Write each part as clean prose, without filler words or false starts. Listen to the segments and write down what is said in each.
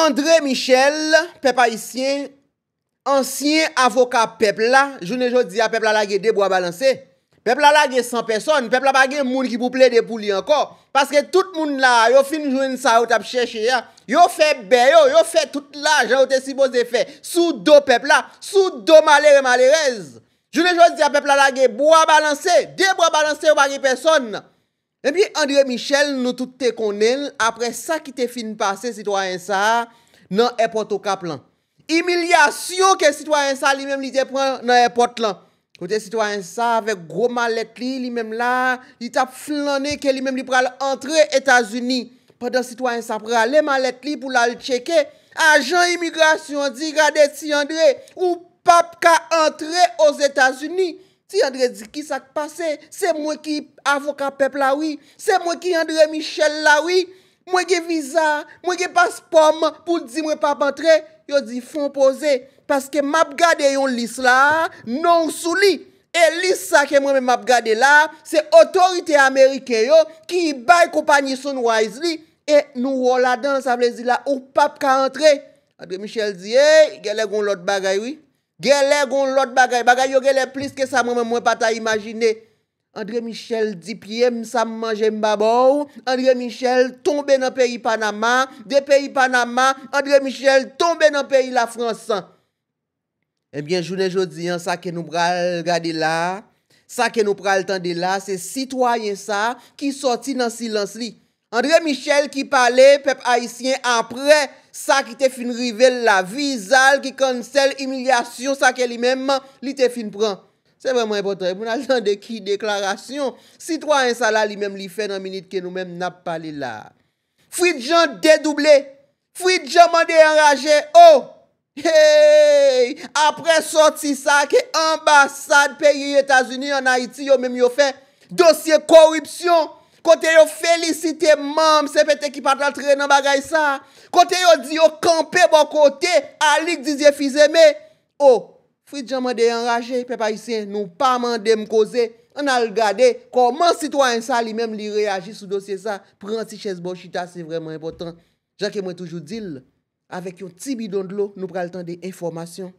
André Michel, peuple haïtien, ancien avocat peuple là, journée jodi a peuple là la des bois balancé. Peuple là la 100 personnes, peuple là pas gen moun qui pour plaider pour lui encore parce que tout moun là, yo fin joindre ça ou t'a chercher ya. Yo fait yo fait tout l'argent ou te supposé faire sous dos peuple là, sous dos malheureuse. Journée jodi a peuple là la bois balancé, des bois balancé ou pas personne. Et puis André Michel, nous tout te connaissons, après ça qui te fin passé, citoyen ça, dans l'airport au Cap-Lan. Humiliation que citoyen ça lui-même li te prend dans l'airport là. Côté citoyen ça, avec gros mallette lui-même là, il t'a flâné que lui-même li pral entrer États-Unis. Pendant citoyen ça pral les mallette li pour la checker. Agent immigration dit, regardez si André, ou pape ka entrer aux États-Unis. Si André dit qui ça passé, c'est moi qui avocat peuple là oui, c'est moi qui André Michel là oui, moi qui visa, moi qui passeport pour dire moi pas entrer, yo dit font poser parce que m'a gardé yon liste là, non sous li. Et liste ça que moi même m'a gardé là, c'est autorité américaine yo qui bail compagnie Sunwise li et nous là-dedans ça veut dire là ou pas ka entrer. André Michel dit hey, gèle gon l'autre bagay oui. Gèle gon l'autre bagay yo gèle plus que ça moi pas ta imaginer. André Michel dit pied ça manger mbabo. André Michel tombé dans pays Panama, des pays Panama, André Michel tombé dans pays la France. Eh bien journée jodi ça que nous pral regarder là, ça que nous pral tendre là, c'est citoyen ça qui sorti dans silence li. André Michel qui parlait peuple haïtien après ça qui te fin rivel la visal qui cancel humiliation ça que lui-même li te fin prend. C'est vraiment important. Vous n'entendez qui déclaration citoyen ça là lui-même li fait dans minute que nous même n'a parlé là. Fridjan dédoublé. Fridjan mandé enragé. Oh hey, après sorti ça que ambassade pays États-Unis en Haïti yo même yo fait dossier corruption. Côté yo félicité membre CPT qui pas entrer dans bagay ça. Côté yo dit yo camper bon côté Alik Didier Fizeme. Oh, Fridjan mande enragé peuple haïtien, nous pas mandé me causer. On a regardé comment citoyen ça lui-même li réagit sur dossier ça. Prend ti chaise bochita, c'est vraiment important. Jacques moi toujours dit avec un petit bidon de l'eau, nous prenons le temps des informations.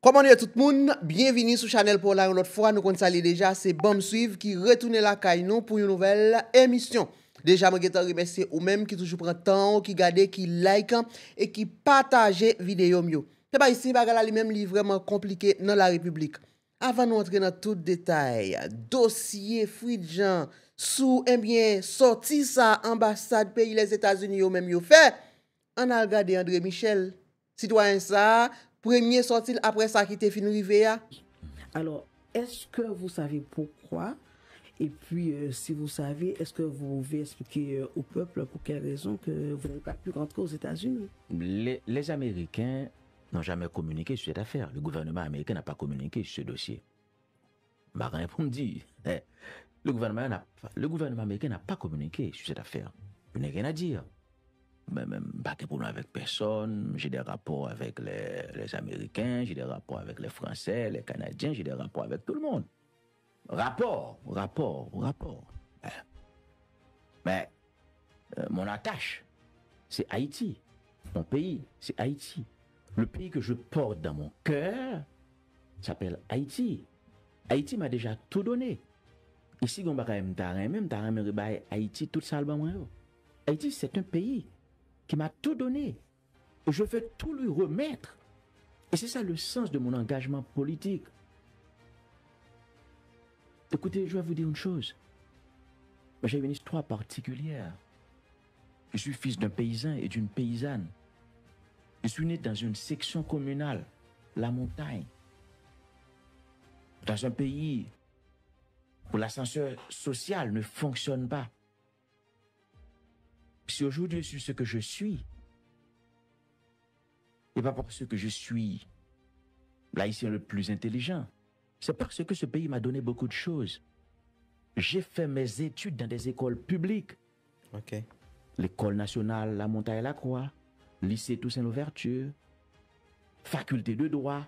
Comment est tout le monde? Bienvenue sur Channel pour la l'autre fois. Nous connaissons déjà, c'est Bam Suive qui retourne la caille nous pour une nouvelle émission. Déjà, je te remercie ou même qui toujours prend temps, qui garde, qui like et qui partage vidéo mieux. C'est pas ici, bagala lui-même li vraiment compliqué dans la République. Avant de entrer dans tout détail, dossier Fridjan sous bien sorti ça ambassade pays les États-Unis ou même yo fait, on a regardé André Michel, citoyen ça, premier sorti après ça qui était fini rivé. Alors, est-ce que vous savez pourquoi? Et puis, si vous savez, est-ce que vous pouvez expliquer au peuple pour quelle raison que vous n'avez pas pu rentrer aux États-Unis? Les Américains n'ont jamais communiqué sur cette affaire. Le gouvernement américain n'a pas communiqué sur ce dossier. Ma réponse dit, le gouvernement américain n'a pas communiqué sur cette affaire. Je n'ai rien à dire. Même pas de problème avec personne. J'ai des rapports avec les Américains, j'ai des rapports avec les Français, les Canadiens, j'ai des rapports avec tout le monde. Rapport. Mais mon attache, c'est Haïti. Mon pays, c'est Haïti. Le pays que je porte dans mon cœur s'appelle Haïti. Haïti m'a déjà tout donné. Ici, on va même Haïti tout ça. Haïti, c'est un pays qui m'a tout donné. Et je veux tout lui remettre. Et c'est ça le sens de mon engagement politique. Écoutez, je vais vous dire une chose. J'ai une histoire particulière. Je suis fils d'un paysan et d'une paysanne. Je suis né dans une section communale, la montagne. Dans un pays où l'ascenseur social ne fonctionne pas. Si aujourd'hui je suis ce que je suis, et pas parce que je suis l'haïtien le plus intelligent, c'est parce que ce pays m'a donné beaucoup de choses. J'ai fait mes études dans des écoles publiques. OK. L'école nationale La Montagne-la-Croix, lycée Toussaint-Louverture, faculté de droit.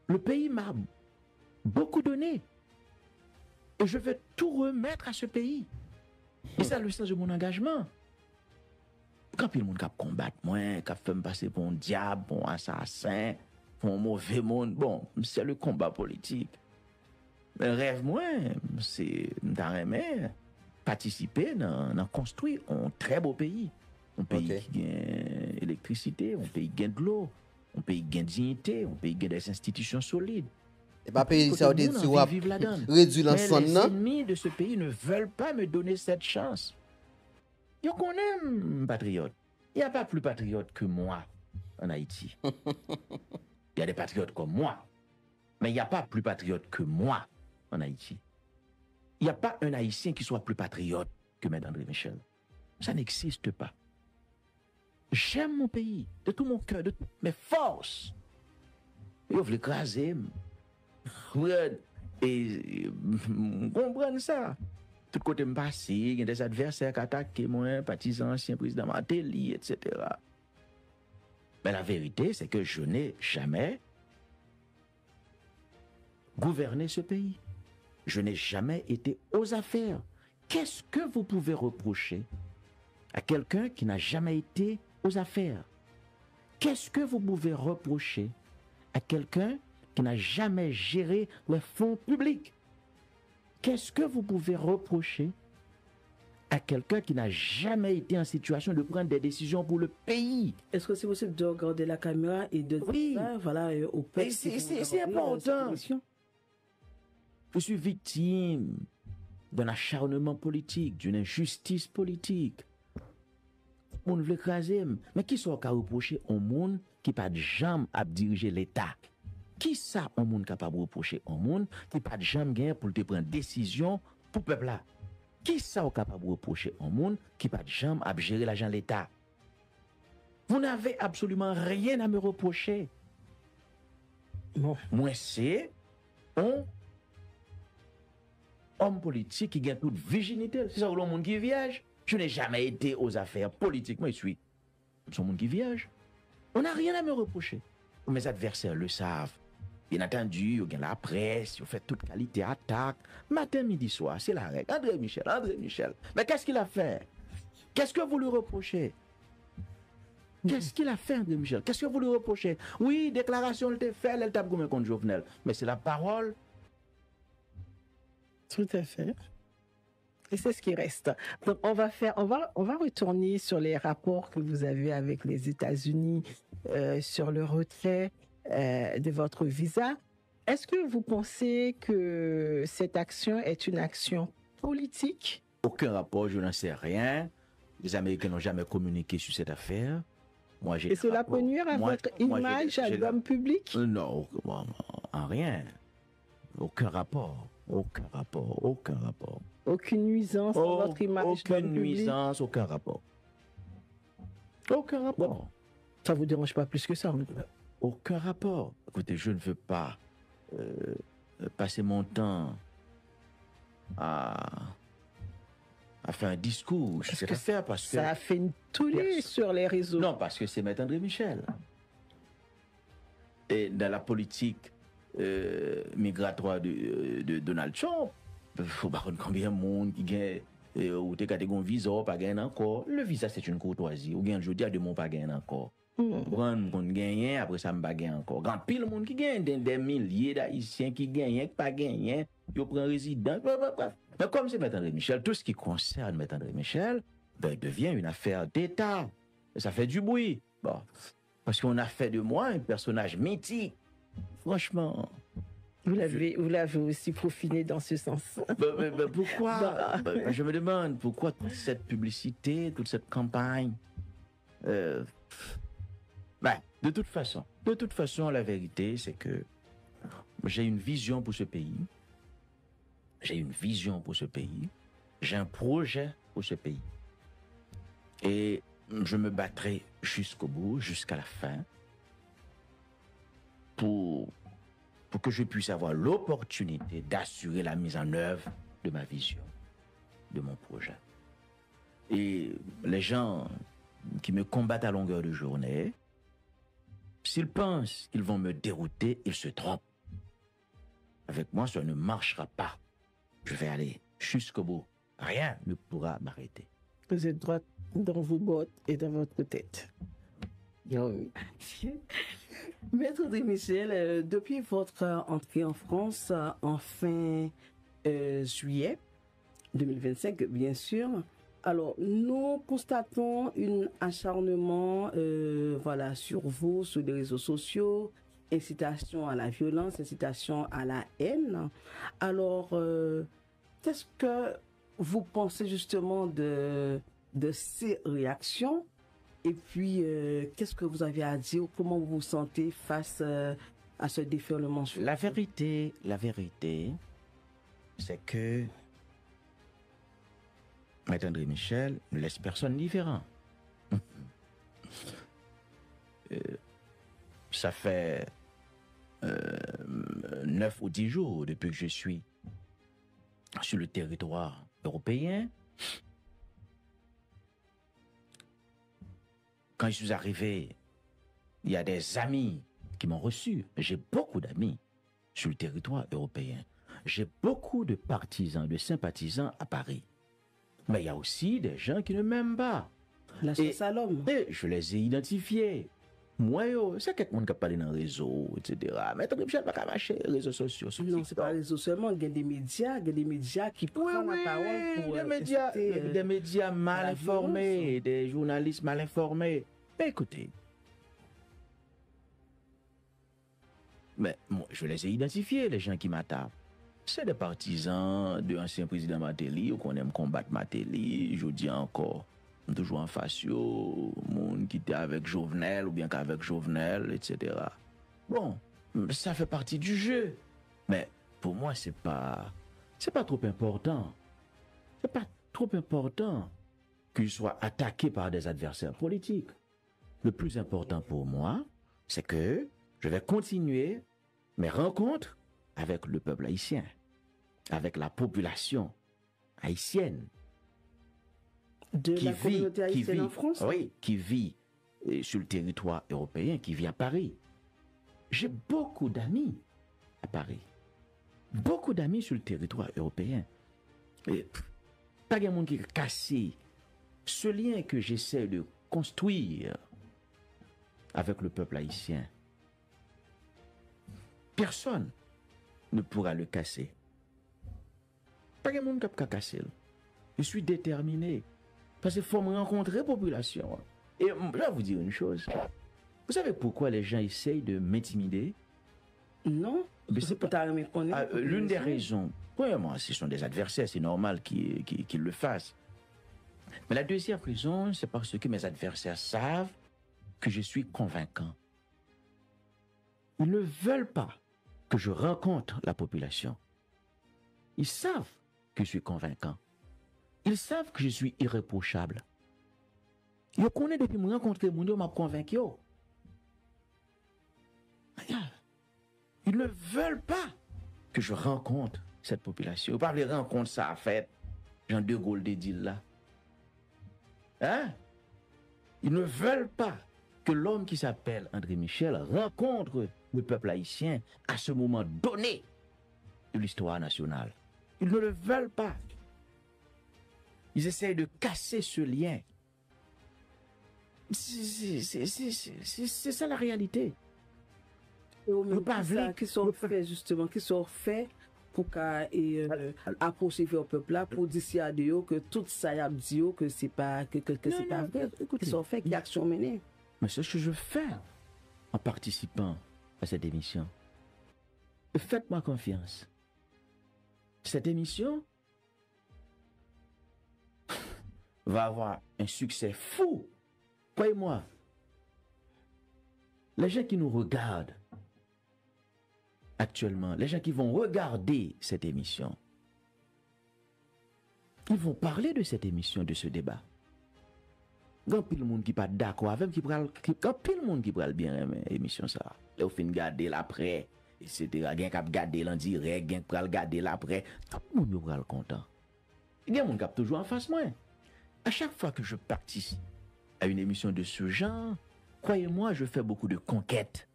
Le pays m'a beaucoup donné. Et je vais tout remettre à ce pays. Et c'est le sens de mon engagement. Quand il y a des gens qui combattent moi, qui fait me passer pour un diable, pour un assassin, pour un mauvais monde, bon, c'est le combat politique. Mais rêve moi, c'est d'arriver participer dans construire un très beau pays. Un pays qui gagne électricité, un pays qui gagne de l'eau, un pays qui gagne dignité, un pays qui gagne des institutions solides. Et pas pays ça réduire l'ensemble. Les ennemis de ce pays ne veulent pas me donner cette chance. Yo connais patriote. Il n'y a pas plus patriote que moi en Haïti. Il y a des patriotes comme moi. Mais il n'y a pas plus patriote que moi en Haïti. Il n'y a pas un Haïtien qui soit plus patriote que M. André Michel. Ça n'existe pas. J'aime mon pays de tout mon cœur, de toutes mes forces. Yo veut l'écraser. Et comprendre ça. Tout côté me passé, il y a des adversaires qui attaquent moi, partisans, ancien président Martelly, etc. Mais la vérité, c'est que je n'ai jamais gouverné ce pays. Je n'ai jamais été aux affaires. Qu'est-ce que vous pouvez reprocher à quelqu'un qui n'a jamais été aux affaires? Qu'est-ce que vous pouvez reprocher à quelqu'un qui n'a jamais géré les fonds publics? Qu'est-ce que vous pouvez reprocher à quelqu'un qui n'a jamais été en situation de prendre des décisions pour le pays? Est-ce que c'est possible de regarder la caméra et de dire ça, voilà, au peuple? C'est important. Je suis victime d'un acharnement politique, d'une injustice politique. On veut écraser. Mais qui sont qu'à reprocher au monde qui pas de jambe à diriger l'État? Qui ça un monde capable de reprocher au monde qui pas de jambe gain pour te prendre décision pour peuple là? Qui ça est capable de reprocher au monde qui pas de jambe à gérer l'argent de l'État? Vous n'avez absolument rien à me reprocher. Bon. Moi c'est un homme politique qui gagne toute virginité. C'est ça le monde qui est vierge. Je n'ai jamais été aux affaires politiques. Moi, je suis un monde qui est vierge. On n'a rien à me reprocher. Mes adversaires le savent. Bien entendu, il y a la presse, il fait toute qualité attaque. Matin, midi, soir, c'est la règle. André Michel. Mais qu'est-ce qu'il a fait? Qu'est-ce que vous lui reprochez? Qu'est-ce qu'il a fait, André Michel? Qu'est-ce que vous lui reprochez? Oui, déclaration, elle t'a fait, elle t'a gommé contre Jovenel. Mais c'est la parole. Tout à fait. Et c'est ce qui reste. Donc, on va retourner sur les rapports que vous avez avec les États-Unis sur le retrait de votre visa. Est-ce que vous pensez que cette action est une action politique? Aucun rapport, je n'en sais rien. Les Américains n'ont jamais communiqué sur cette affaire. Moi, j'ai et cela peut nuire à votre image à l'homme public? Non, en rien. Aucun rapport. Aucune nuisance à votre image? Aucune nuisance, aucun rapport. Aucun rapport. Bon, ça vous dérange pas plus que ça? Aucun rapport. Écoutez, je ne veux pas passer mon temps à faire un discours. Je sais pas faire parce que... Ça a fait une tollée sur les réseaux. Non, parce que c'est M. André Michel. Et dans la politique migratoire de Donald Trump, il faut pas combien de monde qui gagne ou te gade un visa pas gagne encore. Le visa c'est une courtoisie. Ou gagne jodi a de mon pas gagne encore. Prendre qu'on gagne après ça me pas gagne encore. Grand pile monde qui gagne des milliers d'haïtiens qui gagnent pas gagne, yo prend résident. Mais comme c'est M. André Michel, tout ce qui concerne M. André Michel devient une affaire d'État. Et ça fait du bruit. Bon, parce qu'on a fait de moi un personnage mythique. Franchement. Vous l'avez aussi profiné dans ce sens. Pourquoi? Je me demande pourquoi toute cette publicité, toute cette campagne. De toute façon, la vérité, c'est que j'ai une vision pour ce pays. J'ai un projet pour ce pays. Et je me battrai jusqu'au bout, jusqu'à la fin, pour que je puisse avoir l'opportunité d'assurer la mise en œuvre de ma vision, de mon projet. Et les gens qui me combattent à longueur de journée, s'ils pensent qu'ils vont me dérouter, ils se trompent. Avec moi, ça ne marchera pas. Je vais aller jusqu'au bout. Rien ne pourra m'arrêter. Vous êtes droit dans vos bottes et dans votre tête. Oui. Maître de Michel, depuis votre entrée en France en fin juillet 2025, bien sûr, alors nous constatons un acharnement voilà, sur vous, sur les réseaux sociaux, incitation à la violence, incitation à la haine. Alors, qu'est-ce que vous pensez justement de ces réactions? Et puis, qu'est-ce que vous avez à dire? Comment vous vous sentez face à ce déferlement? La vérité, c'est que Maître André Michel ne laisse personne différent. Ça fait 9 ou 10 jours depuis que je suis sur le territoire européen. Quand je suis arrivé, il y a des amis qui m'ont reçu. J'ai beaucoup d'amis sur le territoire européen. J'ai beaucoup de partisans, de sympathisants à Paris. Mais il y a aussi des gens qui ne m'aiment pas. La chasse à l'homme. Et je les ai identifiés. Moi, c'est quelqu'un qui a parlé dans les réseaux, etc. Mais André Michel n'a pas marcher les réseaux sociaux. Non, c'est pas les réseaux seulement. Il y a des médias qui prennent la parole pour des médias mal informés, des journalistes mal informés. Mais écoutez, mais moi, je les ai identifiés, les gens qui m'attaquent. C'est des partisans de l'ancien président Matéli, ou qu'on aime combattre Matéli, je dis encore. Toujours en face, monde qui était avec Jovenel ou bien qu'avec Jovenel, etc. Bon, ça fait partie du jeu. Mais pour moi, c'est pas trop important. C'est pas trop important que je sois attaqué par des adversaires politiques. Le plus important pour moi, c'est que je vais continuer mes rencontres avec le peuple haïtien, avec la population haïtienne. De la communauté haïtienne en France? Oui, qui vit sur le territoire européen, qui vit à Paris. J'ai beaucoup d'amis à Paris. Beaucoup d'amis sur le territoire européen. Et pas de monde qui a cassé ce lien que j'essaie de construire avec le peuple haïtien. Personne ne pourra le casser. Pas de monde qui a cassé. Je suis déterminé. Parce qu'il faut me rencontrer la population. Et je vais vous dire une chose. Vous savez pourquoi les gens essayent de m'intimider? Non. C'est pas l'une des raisons. Premièrement, ce sont des adversaires, c'est normal qu'ils le fassent. Mais la deuxième raison, c'est parce que mes adversaires savent que je suis convaincant. Ils ne veulent pas que je rencontre la population. Ils savent que je suis convaincant. Ils savent que je suis irréprochable. Ils connaissent depuis que je rencontre les gens, m'a convaincu. Ils ne veulent pas que je rencontre cette population. Pas les rencontres, ça a fait Jean de Gaulle des deals là. Hein? Ils ne veulent pas que l'homme qui s'appelle André Michel rencontre le peuple haïtien à ce moment donné de l'histoire nationale. Ils ne le veulent pas. Ils essayent de casser ce lien. C'est ça la réalité. Qui sont faits justement, qui sont faits pour approcher le peuple là, pour dissuader que tout ça y a dit que c'est pas c'est pas vrai. Qui sont faits, qui actions menées. Mais c'est ce que je fais en participant à cette émission. Faites-moi confiance. Cette émission va avoir un succès fou. Croyez-moi. Les gens qui nous regardent actuellement, les gens qui vont regarder cette émission, ils vont parler de cette émission, de ce débat. Quand pile monde qui pas d'accord avec, quand pile monde qui pral bien aimer émission ça. Là, au fin garder l'après, etc. Gen k'ap garder l'en direct, gen pral garder l'après, tout le monde pral content. Gen monde k'ap toujours en face moi. À chaque fois que je participe à une émission de ce genre, croyez-moi, je fais beaucoup de conquêtes.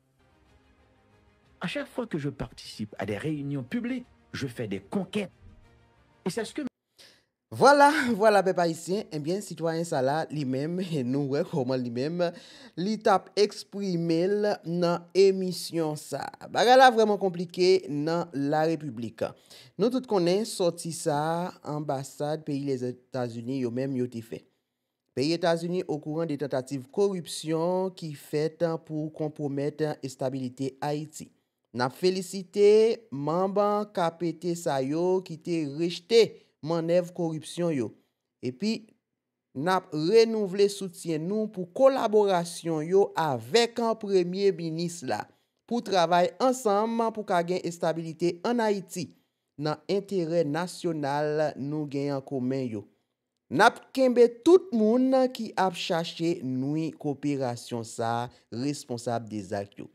À chaque fois que je participe à des réunions publiques, je fais des conquêtes. Et c'est ce que Voilà, peuple haïtien, eh bien, citoyen ça là, lui-même, et nous, ouais, comment lui-même, li tap exprimé dans émission ça. Bagay la vraiment compliqué dans la République. Nous tous connaissons sorti ça, ambassade, pays les États-Unis, yo même yo te fait. Pays États-Unis au courant des tentatives corruption qui faites pour compromettre la stabilité Haïti. N'a félicité membre KPT sa yo qui te rejeté manœuvre corruption yo. Et puis n'a renouvelé soutien nous pour collaboration yo avec un premier ministre là pour travailler ensemble pour qu'a gain stabilité en Haïti dans intérêt national nous gain en commun yo. Nap kembe tout moun qui a cherché nous coopération ça responsable des actes yo.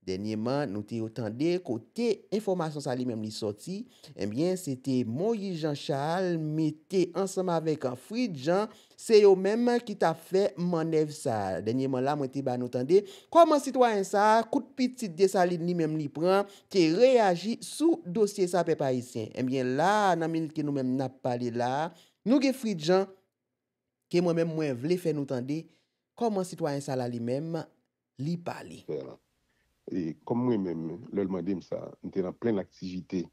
Dernièrement, nous t'ai entendu côté information ça lui-même li sorti, eh bien c'était Moïse Jean-Charles mettait ensemble avec un Frid Jean, c'est eux même qui t'a fait manœuvre ça. Dernièrement là, moi t'ai ba nous entendre comment citoyen ça coup de petit de ça lui-même li prend qui réagit sous dossier ça peuple haïtien. Eh bien là, dans minute que nous même n'a parlé là, nous ge Frid Jean que moi-même moi vle faire nous entendre comment citoyen ça là lui-même li parler. Et comme moi-même, le demandé ça, on était en pleine activité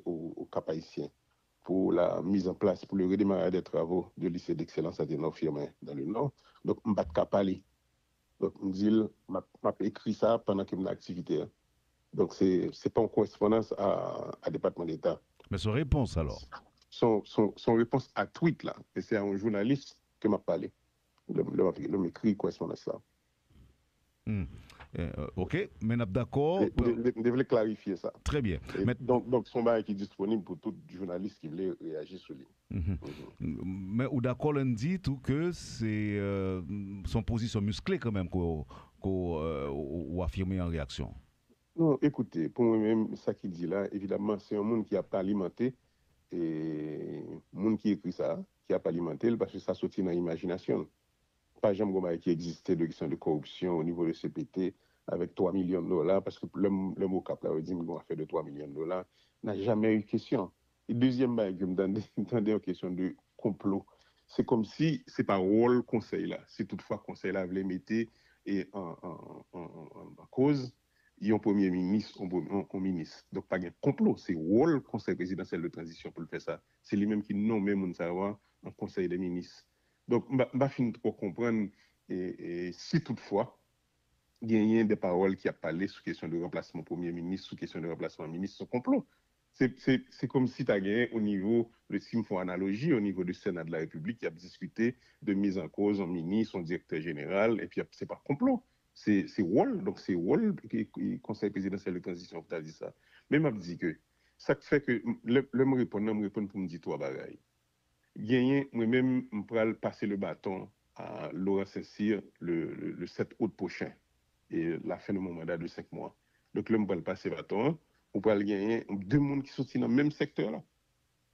au Cap Haïtien pour la mise en place, pour le redémarrage des travaux du lycée d'excellence à Nord-Firmin dans le Nord. Donc, on ne pas parler. Donc, on dit, m'a écrit ça pendant que mon activité. Donc, c'est pas en correspondance à département d'État. Mais son réponse alors? Son réponse à tweet là, et c'est à un journaliste que m'a parlé. Le m'écrit correspondance là. Ok, mais nous d'accord. Je devais clarifier ça. Très bien. Mais... Donc, son bail qui est disponible pour tout journaliste qui voulait réagir sur lui. Mais ou d'accord, on dit tout que c'est son position musclée quand même qu'on affirmer en réaction. Non, écoutez, pour moi-même, ça qu'il dit là, évidemment, c'est un monde qui a pas alimenté et un monde qui écrit ça, qui a pas alimenté parce que ça sortit dans l'imagination. Pas jamais qui existait de question de corruption au niveau de CPT avec 3 millions de dollars, parce que le mot cap là, dit qu'on a fait de 3 millions de dollars, n'a jamais eu question. Et deuxième bail que me donne une question de complot. C'est comme si c'est pas rôle conseil là. Si toutefois conseil là voulait mettre et en cause, il y a un premier ministre, un ministre. Donc pas de complot, c'est rôle conseil présidentiel de transition pour le faire ça. C'est lui-même qui nomme même savoir un conseil des ministres. Donc, je finis pour comprendre et si toutefois, il y a des paroles qui a parlé sur question de remplacement Premier ministre, sur question de remplacement ministre, sur complot. C'est comme si tu as gagné au niveau, si me font analogie, au niveau du Sénat de la République, qui a discuté de mise en cause en ministre, en directeur général, et puis c'est pas complot. C'est rôle, donc c'est rôle, le Conseil présidentiel de transition qui a dit ça. Mais je dis que ça fait que, le me répond pour me dire trois bagailles. Gagné, moi-même, je vais passer le bâton à Laurent Saint-Cyr le 7 août prochain, et la fin de mon mandat de 5 mois. Donc là, je vais passer le bâton, on va gagner deux mondes qui sont dans le même secteur là.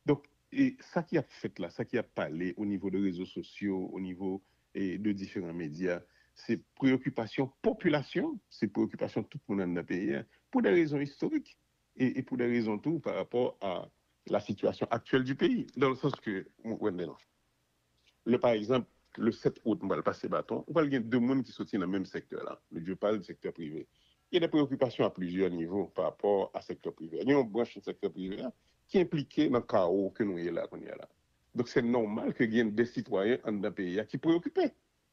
Donc, et ça qui a fait là, ça qui a parlé au niveau des réseaux sociaux, au niveau de différents médias, c'est préoccupation population, c'est préoccupation tout le monde dans le pays, pour des raisons historiques et pour des raisons tout par rapport à la situation actuelle du pays. Dans le sens que, par exemple, le 7 août, on va le passer bâton, on va gagner deux mondes qui sont dans le même secteur là. Je parle du secteur privé. Il y a des préoccupations à plusieurs niveaux par rapport au secteur privé. Il y a une branche du secteur privé là, qui est impliquée dans le chaos que nous avons là. Donc c'est normal que y ait des citoyens dans le pays qui sont préoccupés.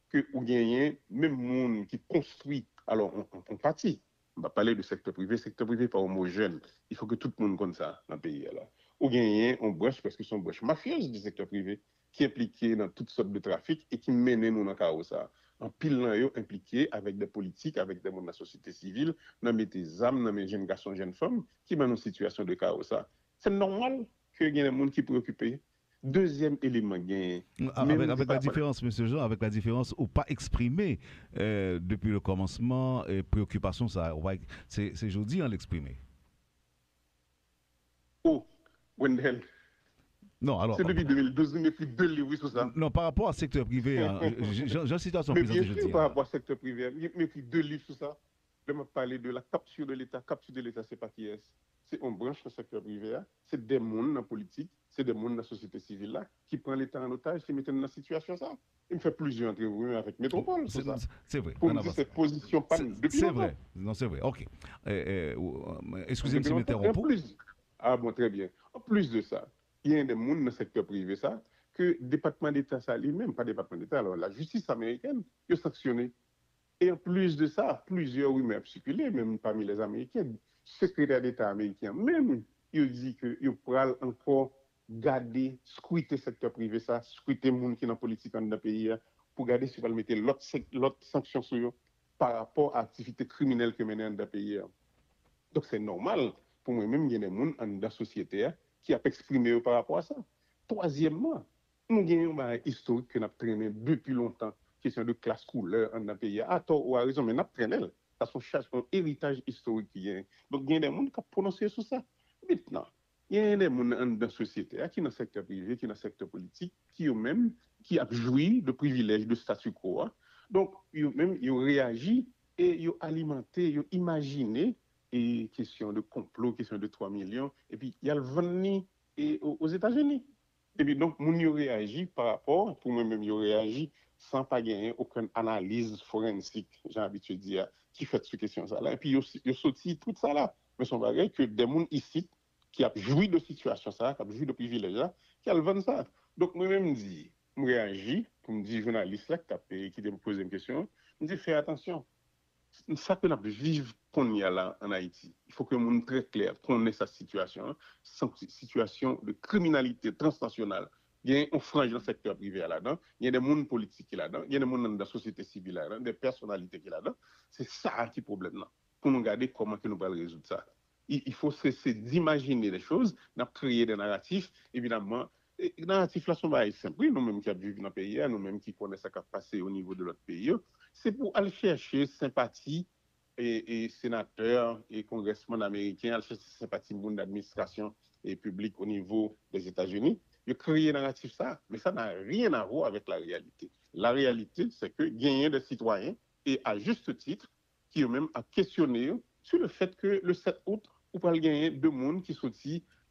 Que ou gagnent même monde qui construit. Alors on partit. On va parler du secteur privé pas homogène. Il faut que tout le monde connaisse ça dans le pays là. Ou gagnent on branche parce que sont branche mafieuse du secteur privé qui est impliqué dans toutes sortes de trafic et qui mène nous dans le chaos ça. En pile là yo impliqué avec des politiques, avec des monde de la société civile, dans des âmes, dans mes jeunes garçons, jeunes femmes qui dans une situation de chaos ça. C'est normal que y ait des monde qui préoccupés. Deuxième élément, avec la différence, M. Jean, avec la différence ou pas exprimé depuis le commencement, préoccupation, ça, c'est jeudi à l'exprimer. Oh, Wendell. Non, alors. C'est depuis 2012, on écrit 2 livres sur ça. Non, par rapport au secteur privé, j'en situation présente jeudi. Mais bien sûr, par rapport au secteur privé, on écrit 2 livres sur ça. Je vais parler de la capture de l'État. Capture de l'État, c'est pas qui est. c'est une branche dans le secteur privé, c'est des mondes dans la politique, c'est des mondes dans la société civile là, qui prend l'État en otage, qui mettent dans la situation ça. Il me fait plusieurs entrevues avec Métropole sur ça. C'est vrai. Pour on me dire avance. cette position pas depuis C'est longtemps. vrai. Non, c'est vrai. OK. Excusez-moi Depuis si je longtemps. Et en m'interromps. plus, ah bon, très bien. En plus de ça, il y a des mondes dans le secteur privé, ça, que le département d'État, ça lui-même, pas département d'État, alors la justice américaine, il a sanctionné. Et en plus de ça, plusieurs rumeurs circulé, même parmi les Américains, le secrétaire d'État américain, même, il dit qu'il pourra encore garder, scruter le secteur privé, ça, scruter les gens qui sont dans la politique dans le pays, pour garder si on va mettre l'autre sanction sur eux par rapport à l'activité criminelle que mène dans le pays. Donc c'est normal, pour moi-même, il y a des gens dans la société qui ont exprimé par rapport à ça. Troisièmement, nous avons un historique que nous avons traîné depuis longtemps, question de classe couleur dans le pays. À tort ou à raison, mais nous avons traîné. Parce qu'on cherche un héritage historique qui est. Donc il y a des gens qui ont prononcé sur ça. Maintenant, il y a des gens dans la société qui sont dans le secteur privé, qui sont dans le secteur politique, qui eux-mêmes, qui ont joui de privilèges de statu quo. Donc, eux-mêmes, ils ont réagi et ils ont alimenté, ils ont imaginé et question de complot, question de 3 millions, et puis il y a le venu aux États-Unis. Et puis donc, mon yo réagi par rapport, pour moi-même, yo réagi sans pas gagner aucune analyse forensique, j'ai l'habitude de dire, qui fait cette question-là. Et puis, yo sorti tout ça là. Mais son bagage que des gens ici qui ont joui de situation ça, qui ont joui de privilèges qui ont vendu ça. Donc, moi-même, je réagis pour me dire, journaliste là, qui me pose une question, je me dis, fais attention. Ça que nous vivons qu'on y a là en Haïti. Il faut que le monde très clair connaisse sa situation, situation de criminalité transnationale. Il y a un frange dans le secteur privé là-dedans, il y a des mondes politiques qui là-dedans, il y a des mondes dans la société civile là-dedans, des personnalités qui là-dedans. C'est ça qui est le problème là. Pour nous regarder comment que nous allons résoudre ça. Il faut cesser d'imaginer des choses, de créer des narratifs, évidemment. Les narratifs là sont pas simples. Nous-mêmes qui vivons dans le pays, nous-mêmes qui connaissons ce qui a passé au niveau de notre pays, c'est pour aller chercher sympathie et sénateurs et congressmen américains, aller chercher sympathie de l'administration et publique au niveau des États-Unis. Il créer un narratif ça, mais ça n'a rien à voir avec la réalité. La réalité, c'est que gagner des citoyens, et à juste titre, qui eux-mêmes a questionné sur le fait que le 7 août, on peut gagner deux mondes qui sont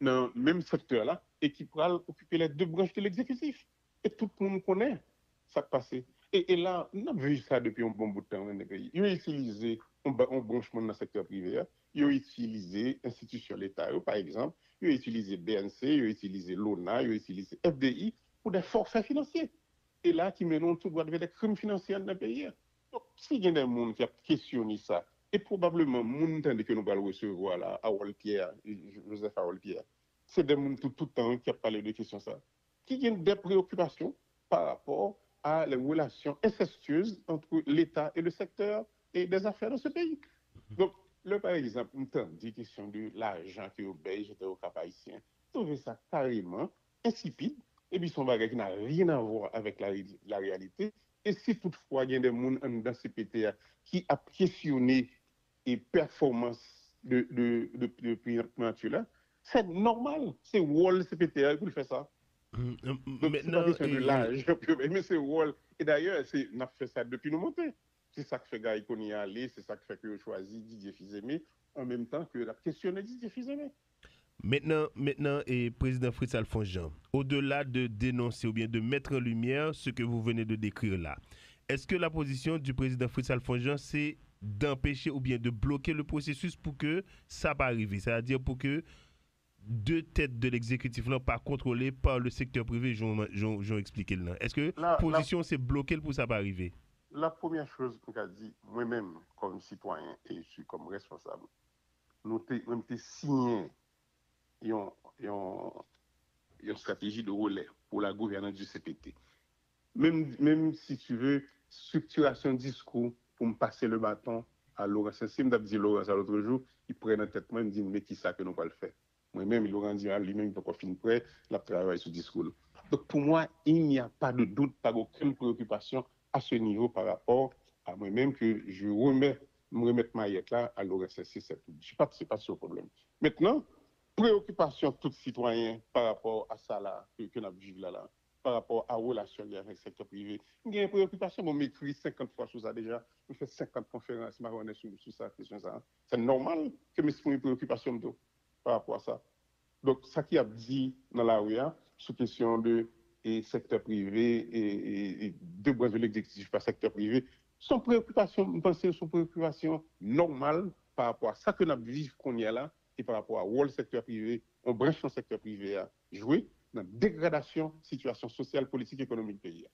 dans le même secteur-là et qui pourraient occuper les deux branches de l'exécutif. Et tout le monde connaît ça qui passe. Et là, on a vu ça depuis un bon bout de temps dans le pays. Ils ont utilisé un branchement dans le secteur privé, ils ont utilisé l'institution de l'État, par exemple, ils ont utilisé BNC, ils ont utilisé l'ONA, ils ont utilisé FDI pour des forfaits financiers. Et là, qui mènent tout droit des crimes financiers dans le pays. Donc, s'il y a des gens qui ont questionné ça, et probablement, les gens que nous allons recevoir là, à Pierre, Joseph Harold Pierre, c'est des gens tout le temps qui ont parlé de questions ça, qui ont des préoccupations par rapport à les relations incestueuses entre l'État et le secteur et des affaires dans ce pays. Donc, là, par exemple, on entend des questions de l'argent que au belge était au cap haïtien. Trouver ça carrément insipide, et puis son bagage qui n'a rien à voir avec la réalité. Et si toutefois, il y a des gens dans ce pays qui a questionné les performances de là, c'est normal. C'est Wall CPTA qui fait ça. Donc, c'est pas question de l'âge, mais c'est rôle. Et d'ailleurs, on a fait ça depuis nous monter. C'est ça que fait Gaï qu'on y est allé, c'est ça que fait que choisi Didier Fils-Aimé, en même temps que la questionné Didier Fils-Aimé. Maintenant, et président Fritz Alphonse Jean, au-delà de dénoncer ou bien de mettre en lumière ce que vous venez de décrire là, est-ce que la position du président Fritz Alphonse Jean, c'est d'empêcher ou bien de bloquer le processus pour que ça ne pas arriver, c'est-à-dire pour que deux têtes de l'exécutif là pas contrôlées par le secteur privé, j'en expliqué là. Est-ce que la position c'est bloquer pour ça pas arriver? La première chose qu'on a dit, moi-même comme citoyen et je suis comme responsable, nous avons signé une stratégie de relais pour la gouvernance du CPT. Même si tu veux, structuration de discours pour me passer le bâton à Laurent Saint-Sim, m'a dit Laurent ça l'autre jour, il prend en tête moi, il me dit mais qui ça que nous pas le faire. Moi-même, Laurent dit lui-même il peut pas finir prêt, il travaille sur le discours. Donc pour moi, il n'y a pas de doute, pas aucune préoccupation à ce niveau par rapport à moi-même que je me remettre ma yette là à Laurent Saint-Sim, c'est pas ce problème. Maintenant, préoccupation de tout citoyen par rapport à ça là que nous vivons là. Par rapport à la relation avec le secteur privé. Il y a une préoccupation, on m'écrit 50 fois sur ça déjà, je fais 50 conférences sur ça, question ça. C'est normal que je me une préoccupation. par rapport à ça. Donc, ça qui a dit dans la rue, hein, sous question de secteur privé et de points de vue l'exécutif par secteur privé, sont préoccupations, je pense, sont préoccupations normales par rapport à ça que nous vivons qu'on y a là et par rapport à où le secteur privé, on branche le secteur privé à jouer dans la dégradation situation sociale, politique, économique du pays.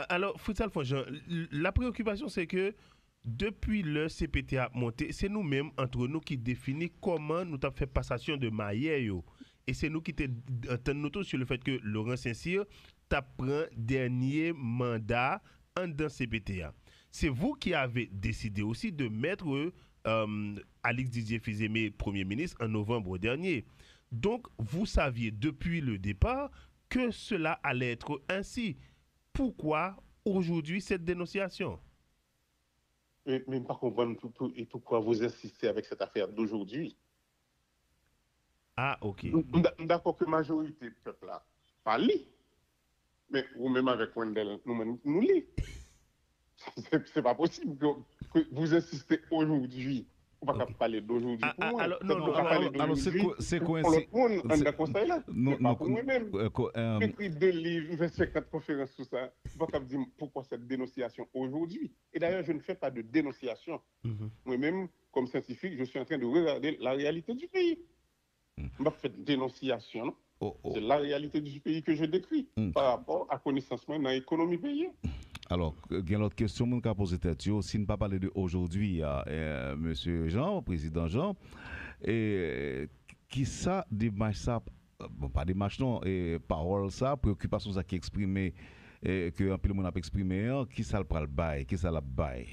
Alors, Fritz Alphonse, la préoccupation, c'est que depuis le CPT a monté, c'est nous-mêmes, entre nous, qui définissons comment nous avons fait passation de maillets. Et c'est nous qui entendons sur le fait que Laurent Saint-Cyr t'a pris dernier mandat en dans CPTA. C'est vous qui avez décidé aussi de mettre Alix Didier Fils-Aimé Premier ministre en novembre dernier. Donc, vous saviez depuis le départ que cela allait être ainsi. Pourquoi aujourd'hui cette dénonciation? Mais je ne pas comprendre pourquoi vous insistez avec cette affaire d'aujourd'hui. Ah, ok. D'accord que la majorité du peuple là pas lit, mais vous-même avec Wendell, nous lit. C'est pas possible que vous insistez aujourd'hui. On ne va pas parler d'aujourd'hui pour moi. Alors, non, alors c'est pour coïncidence. le monde, on conseil là. Non, Pas pour moi-même. J'écris 2 livres, j'ai fait 4 conférences sur ça. Je ne peux pas dire pourquoi cette dénonciation aujourd'hui. Et d'ailleurs, je ne fais pas de dénonciation. Moi-même, comme scientifique, je suis en train de regarder la réalité du pays. Je ne pas faire de dénonciation. C'est la réalité du pays que je décris par rapport à connaissance dans l'économie pays. Alors, il y a une autre question que je poser tête. Si ne pas parler d'aujourd'hui, Monsieur Jean, président Jean, et qui ça démarche ça, bon, pas démarche non, et parole ça, préoccupation ça qui exprimé, que un peu le monde a exprimé, qui ça le pral bail, qui ça la bail?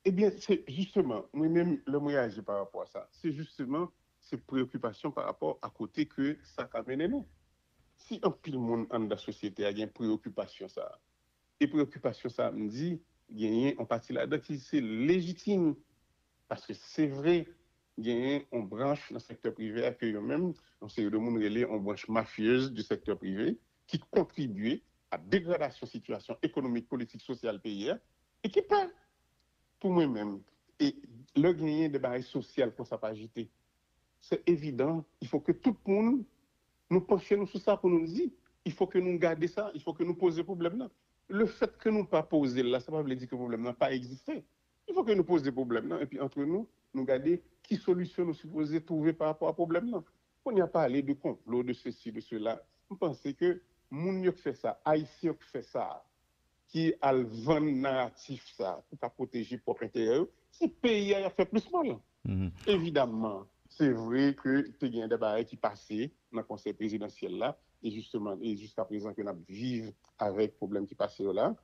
Eh bien, c'est justement, moi-même, le moyen par rapport à ça, c'est justement ces préoccupations par rapport à côté que ça amène nous. Si un peu le monde dans la société a une préoccupation ça, et préoccupation ça me dit, il y a en partie là-dedans qui c'est légitime, parce que c'est vrai, il y a une branche dans le secteur privé à que même, on sait de monde relais en branche mafieuse du secteur privé qui contribue à la dégradation de la situation économique, politique, sociale pays et qui parle pour moi-même. Et le gain de barrières sociales qu'on ne pas agité, c'est évident, il faut que tout le monde nous penchions sur ça pour nous dire, il faut que nous gardions ça, il faut que nous posions problème là. Le fait que nous pas poser là, ça ne veut pas dire que le problème n'a pas existé. Il faut que nous posions des problèmes là, et puis entre nous, nous garder qui solution nous supposons trouver par rapport à problème là. On n'y a pas parlé de complot, de ceci, de cela. On pense que moun qui fait ça, Haïtien qui fait ça, qui a le vent narratif ça, pour protéger le propre intérieur, c'est le pays a fait plus mal. Évidemment, c'est vrai que tu as des barrières qui passaient dans le conseil présidentiel là, et justement, et jusqu'à présent, que nous vivons avec problème qui passent là.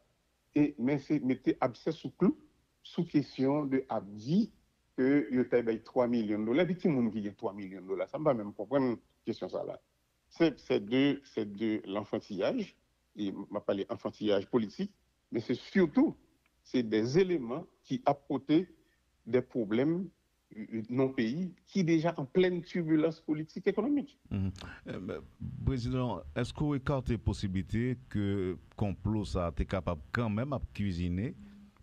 Mais c'est mettre abcès sous clou, sous question de Abdi, que il y a 3 millions de dollars. Les petits gens qui gagnent 3 millions de dollars, ça ne va même comprendre la question ça là. C'est de l'enfantillage, et on va parler enfantillage politique, mais c'est surtout des éléments qui apportent des problèmes non pays qui est déjà en pleine turbulence politique économique. Président, est-ce qu'on écarte la possibilité que complot ça t'es capable quand même à cuisiner,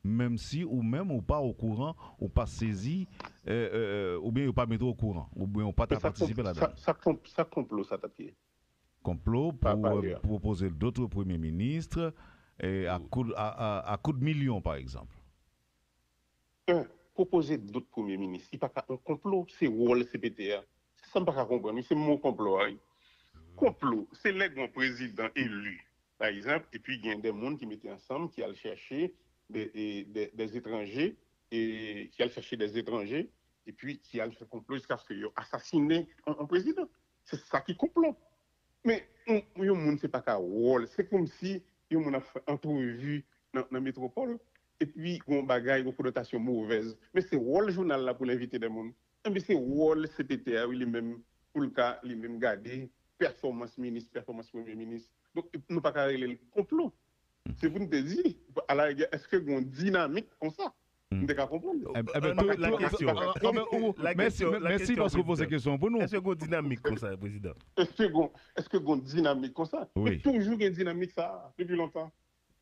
même si ou même ou pas au courant, ou pas saisi, ou bien ou pas mettre au courant, ou bien ou pas participer là-dedans? Ça complot ça tapé. Complot pour proposer d'autres premiers ministres à coup de millions par exemple. Proposer d'autres premiers ministres, il n'y a pas un complot, c'est rôle CPTA. Ça ne pas comprendre, c'est mon complot. Complot, c'est les grands présidents élus, par exemple, et puis il y a des gens qui mettaient ensemble, qui allaient chercher des étrangers, et puis qui allaient faire complot jusqu'à ce qu'ils assassinent un président. C'est ça qui complot. Mais le monde, ce n'est pas qu'un rôle, c'est comme si le monde a fait entrevue dans la métropole. Et puis, on bagaille, une connotation mauvaise. Mais c'est rôle journal là pour l'inviter des gens. Mais c'est rôle CPTA, oui, même, pour le cas, les mêmes garder, performance ministre, performance premier ministre. Donc, nous ne pouvons pas régler le complot. C'est vous nous dire, à la rigueur, est-ce qu'il y a une dynamique comme ça? Vous ne comprendre. Merci parce que vous posez la question pour nous. Est-ce qu'il y a une dynamique comme ça, Président? Est-ce qu'il y a une dynamique comme ça? Oui. Toujours une dynamique ça, depuis longtemps.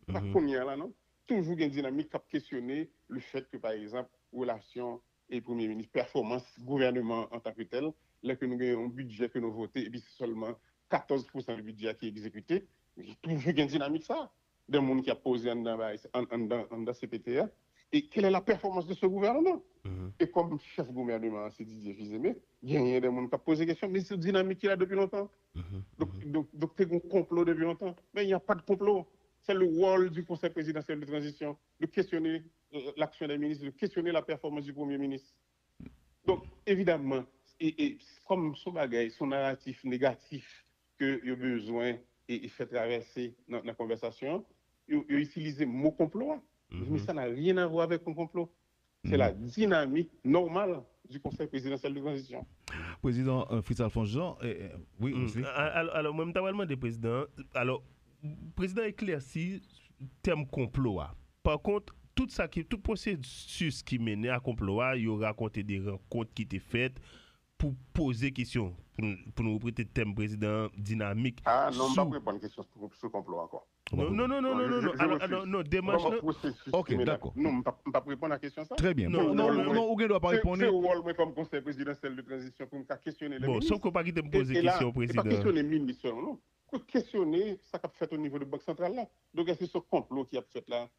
La première là, non? Toujours une dynamique qui a questionné le fait que, par exemple, relation et Premier ministre, performance gouvernement en tant que tel, là que nous avons un budget que nous votons, et puis c'est seulement 14% du budget qui est exécuté, il y a toujours une dynamique ça, des gens qui a posé dans CPTA. Et quelle est la performance de ce gouvernement? Et comme chef gouvernement, c'est Didier Fils-Aimé, il y a des gens qui ont posé des questions, mais c'est une dynamique qu'il a depuis longtemps. Donc c'est un complot depuis longtemps. Mais il n'y a pas de complot. C'est le rôle du Conseil présidentiel de transition de questionner l'action des ministres, de questionner la performance du Premier ministre. Donc, évidemment, et comme son bagage, son narratif négatif qu'il a besoin et fait traverser dans la conversation, il a utilisé le mot complot. Mais ça n'a rien à voir avec un complot. C'est la dynamique normale du Conseil présidentiel de transition. Président Fritz-Alphonse Jean, oui, alors, moi, je me demande des présidents. Alors, le président éclairci le terme complot. Par contre, tout processus qui menait à complot, il y aura raconté des rencontres qui étaient faites pour poser des questions, pour nous prêter le thème président dynamique. Ah non, je ne vais pas répondre à une question sur le complot encore. Non, démarche. Ok, d'accord. Non, je ne vais pas répondre à la question ça. Très bien. Non, on ne doit pas répondre. C'est le rôle comme conseil présidentiel de transition pour me questionner les ministres. Bon, sauf qu'on pas quitter me poser des questions au président. Pas questionner les ministres, non. Pour questionner ça qu'a fait au niveau de la Banque centrale là. Donc, est-ce que ce complot qui a fait là?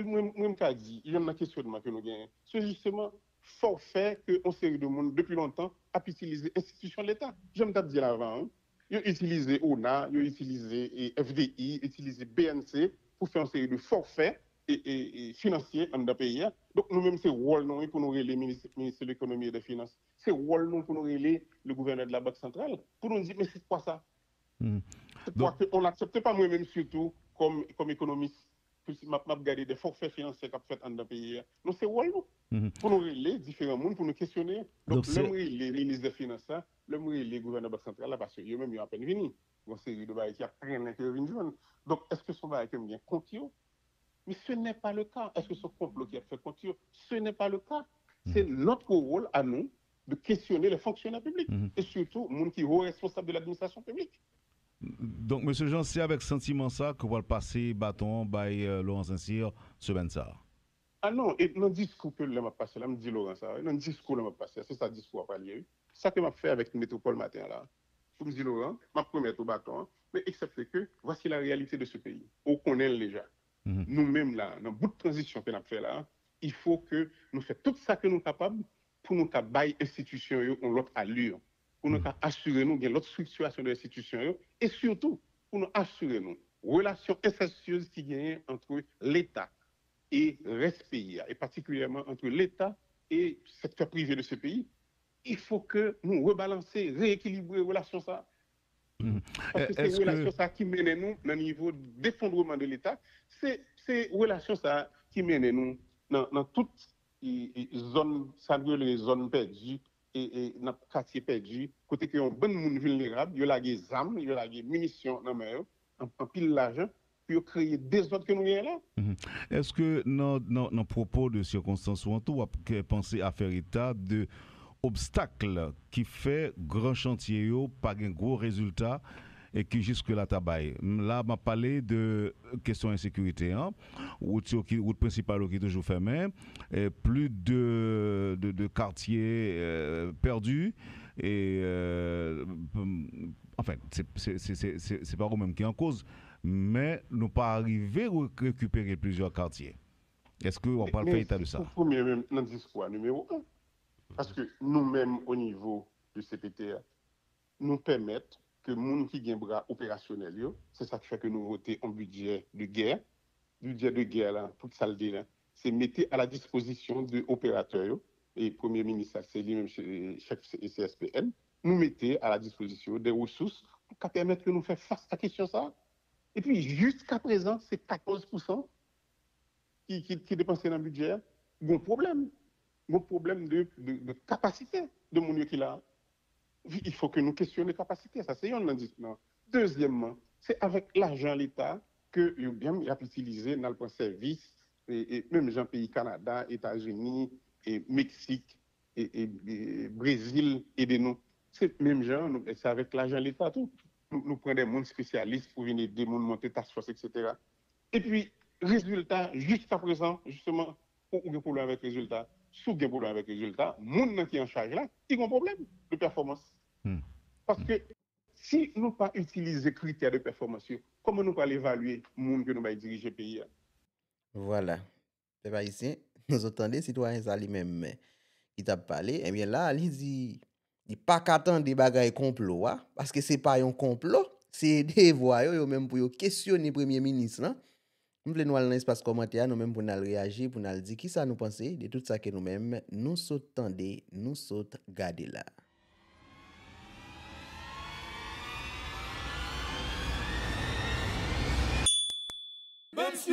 Moi, je dit, il y a un questionnement que nous gagnons. C'est justement forfait qu'une série de monde, depuis longtemps, a utilisé l'institution de l'État. J'aime te dire avant. Hein. Ils ont utilisé ONA, ils ont utilisé FDI, utilisé BNC pour faire une série de forfaits et financiers dans le pays. Donc, nous-mêmes, c'est rôle non pour nous relayer le ministre de l'économie et des finances. C'est rôle non pour nous relayer le gouverneur de la Banque centrale. Pour nous dire, mais c'est quoi ça? C'est quoi qu'on n'accepte pas moi-même, surtout comme économiste. Je m'a regardé des forfaits financiers qu'a fait dans le pays. Non, c'est rôle non. Pour nous relayer différents mondes, pour nous questionner. Donc, les ministres des Finances, les gouverneurs de la Banque centrale, parce qu'ils même à peine venus. Une série de bails qui a rien intervenu. Donc, est-ce que son bail est bien continu? Mais ce n'est pas le cas. Est-ce que ce complot qui a fait continu? Ce n'est pas le cas. C'est notre rôle à nous de questionner les fonctionnaires publics et surtout les gens qui sont responsables de l'administration publique. Donc, M. Jean, c'est avec sentiment ça que vous allez passer bâton by Laurent Saint-Cyr semaine ça. Ah non, et dans le discours que je passé là, je me dis Laurent ça, dans le discours que je passé, c'est ça le discours à parler. Ça que je fait avec Métropole matin là. Je me dis Laurent, ma première au bâton, mais excepté que voici la réalité de ce pays. On connaît déjà. Nous-mêmes là, dans le bout de transition que nous avons fait là, il faut que nous fassions tout ça que nous sommes capables pour nous bailler institutions en l'autre allure. Pour nous assurer nous l'autre structuration de l'institution et surtout pour nous assurer nous relations incestueuses qui gagnent entre l'État et le reste pays et particulièrement entre l'État et le secteur privé de ce pays. Il faut que nous rebalancer, rééquilibrer les relations ça. Parce que c'est les relations ça qui mènent nous dans le niveau d'effondrement de l'État. C'est les relations ça qui mènent nous dans toutes les zones, ça veut les zones perdues et dans le quartier perdu, côté que un bon monde vulnérable, il y a des armes, il y a des munitions dans mer, en pile l'argent, pour créer des autres que nous avons là. Est-ce que dans propos de circonstances ou en tout, vous pensez à faire état de obstacles qui fait grand chantier, pas un gros résultat et qui jusque-là tabaye. Là, m'a parlé de question insécurité, hein, route principale qui est toujours fermée, plus de quartiers perdus, et enfin, c'est pas vous-même qui est en cause, mais nous pas arrivé à récupérer plusieurs quartiers. Est-ce qu'on parle faire état de ça? Pour mieux même dans le discours numéro 1, parce que nous-mêmes au niveau du CPTA, nous permettons que les gens qui ont un bras opérationnel, c'est ça qui fait que nous votons un budget de guerre. Le budget de guerre, là, tout ça le dit, c'est mettre à la disposition de opérateurs, et le Premier ministre, c'est lui-même chef CSPN, nous mettons à la disposition des ressources pour permettre que nous fassions face à la question ça. Et puis, jusqu'à présent, c'est 14% qui est dépensé dans le budget. Bon problème. Bon problème de capacité de mon qui là. Il faut que nous questionnions les capacités. Ça, c'est un indice. Deuxièmement, c'est avec l'argent de l'État que il a utilisé dans le service, et même les pays Canada, États-Unis, et Mexique, et Brésil, et des nous. C'est même gens, c'est avec l'argent de l'État tout. Nous prenons des mondes spécialistes pour venir des mondes monter task force, etc. Et puis, résultat, jusqu'à présent, justement, pour le problème avec résultat, sous un problème avec le résultat, moun qui est en charge là, il y a un problème de performance. Parce que si nous pas utiliser critères de performance, comment nous allons évaluer moun que nous allons diriger le pays? Voilà. C'est pas ici. Nous entendons citoyens ça lui-même qui t'a parlé. Eh bien là, il dit pas qu'attendre des bagages complot, parce que c'est pas un complot, c'est des voix yo même pour questionner premier ministre là. Nous voulons nous aller dans l'espace commentaire nous même pour nous réagir pour nous dire qui ça nous penser de tout ça que nous-mêmes nous sautons nous saute garder là. Même si